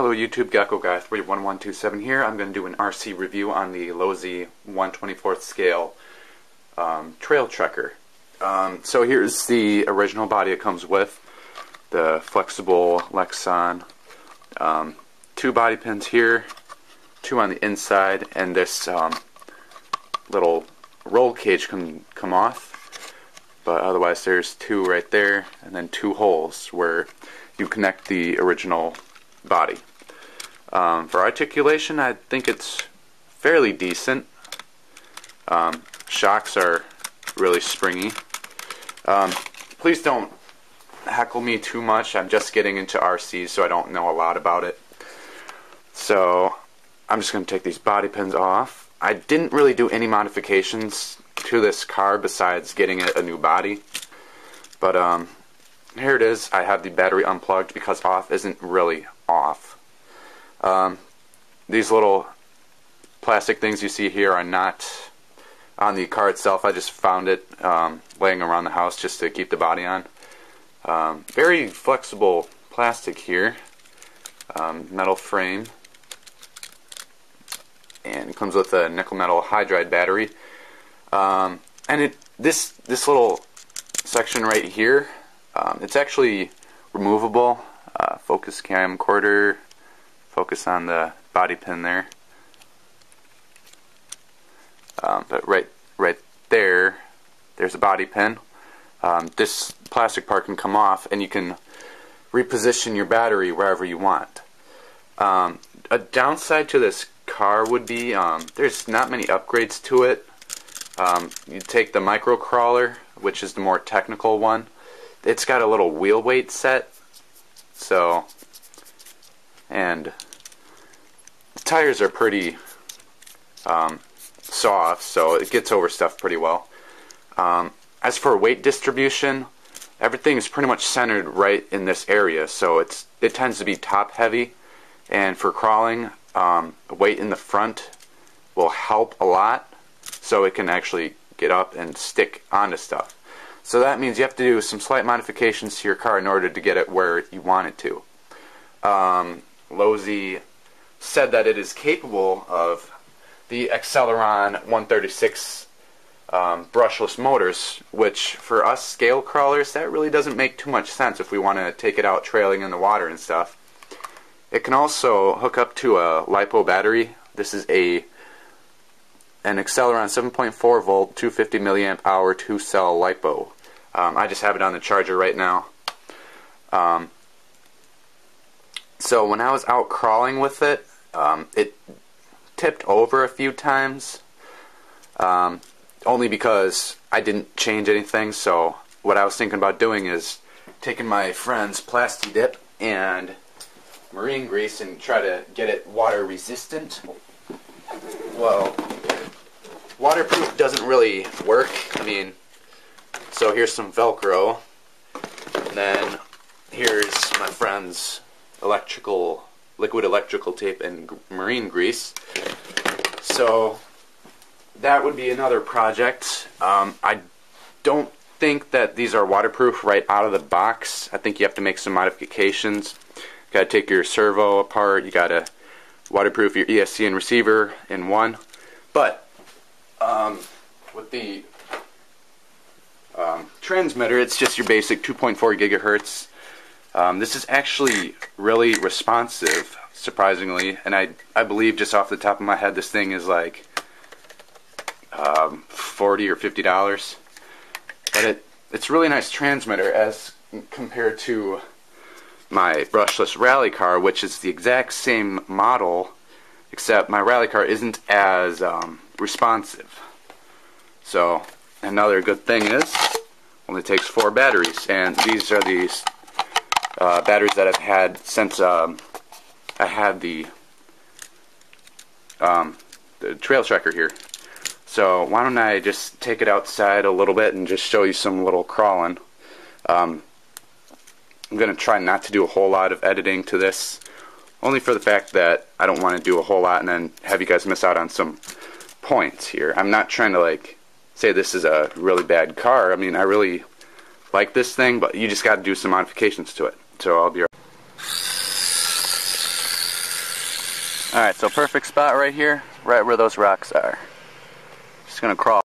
Hello YouTube, Gecko Guy 31127 here. I'm going to do an RC review on the Losi 1/24th scale trail trekker. So here's the original body it comes with, the flexible Lexan, 2 body pins here, 2 on the inside, and this little roll cage can come off, but otherwise there's 2 right there, and then 2 holes where you connect the original body. For articulation, I think it's fairly decent. Shocks are really springy. Please don't heckle me too much. I'm just getting into RC, so I don't know a lot about it. So I'm just going to take these body pins off. I didn't really do any modifications to this car besides getting it a new body. But here it is. I have the battery unplugged because off isn't really off. These little plastic things you see here are not on the car itself. I just found it laying around the house just to keep the body on. Very flexible plastic here, metal frame, and it comes with a nickel metal hydride battery. And this little section right here, it's actually removable. Focus camcorder. Focus on the body pin there. But right there's a body pin. This plastic part can come off, and you can reposition your battery wherever you want. A downside to this car would be there's not many upgrades to it. You take the micro crawler, which is the more technical one. It's got a little wheel weight set, and the tires are pretty soft, so it gets over stuff pretty well. As for weight distribution, everything is pretty much centered right in this area, so it tends to be top heavy. And for crawling, weight in the front will help a lot, so it can actually get up and stick onto stuff. So that means you have to do some slight modifications to your car in order to get it where you want it to. Losi said that it is capable of the Acceleron 136 brushless motors, which for us scale crawlers, that really doesn't make too much sense if we want to take it out trailing in the water and stuff. It can also hook up to a LiPo battery. This is an Acceleron 7.4 volt 250 milliamp hour 2-cell LiPo. I just have it on the charger right now. So when I was out crawling with it, it tipped over a few times, only because I didn't change anything. So what I was thinking about doing is taking my friend's Plasti Dip and marine grease and try to get it water resistant. Well, waterproof doesn't really work. I mean, so here's some Velcro, and then here's my friend's liquid electrical tape and marine grease. So that would be another project. I don't think that these are waterproof right out of the box. I think you have to make some modifications. You gotta take your servo apart. You gotta waterproof your ESC and receiver in one. But with the transmitter, it's just your basic 2.4 gigahertz. This is actually really responsive, surprisingly, and I believe just off the top of my head this thing is like $40 or $50. But it's really nice transmitter as compared to my brushless rally car, which is the exact same model, except my rally car isn't as responsive. So another good thing is only takes 4 batteries, and these are these batteries that I've had since I had the trail trekker here. So why don't I just take it outside a little bit and just show you some little crawling. I'm going to try not to do a whole lot of editing to this, only for the fact that I don't want to do a whole lot and then have you guys miss out on some points here. I'm not trying to like say this is a really bad car. I mean, I really like this thing, but you just got to do some modifications to it. So I'll be right back. Alright, so perfect spot right here, right where those rocks are. Just gonna crawl.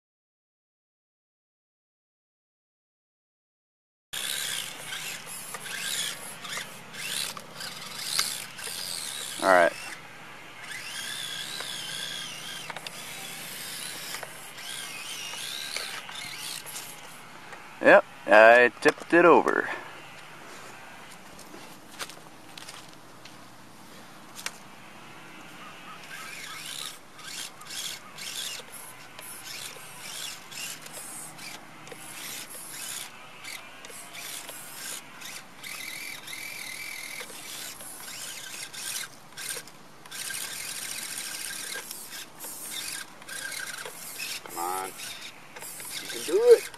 Alright. Yep, I tipped it over. Come on. You can do it.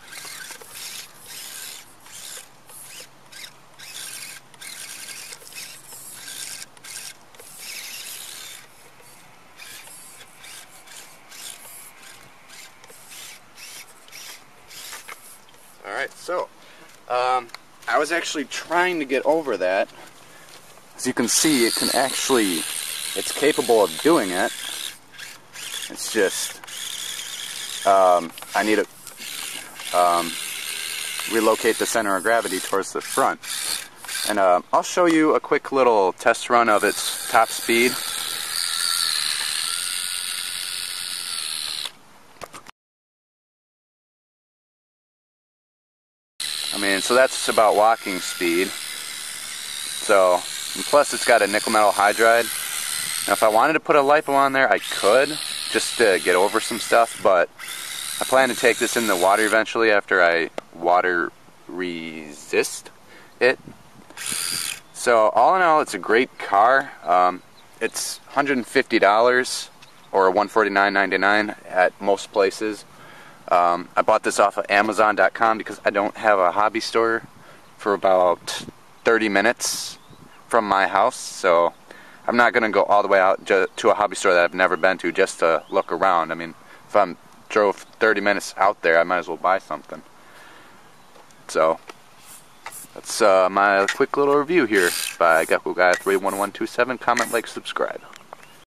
Alright, so I was actually trying to get over that. As you can see, it's capable of doing it. It's just, I need to relocate the center of gravity towards the front. And I'll show you a quick little test run of its top speed. I mean, so that's about walking speed. So, and plus it's got a nickel metal hydride. Now if I wanted to put a lipo on there, I could, just to get over some stuff, but I plan to take this in the water eventually after I water resist it. So all in all, it's a great car. It's $150 or $149.99 at most places. I bought this off of Amazon.com because I don't have a hobby store for about 30 minutes from my house, so I'm not going to go all the way out to a hobby store that I've never been to just to look around. I mean, if I drove 30 minutes out there, I might as well buy something. So that's my quick little review here by GeckoGuy31127. Comment, like, subscribe.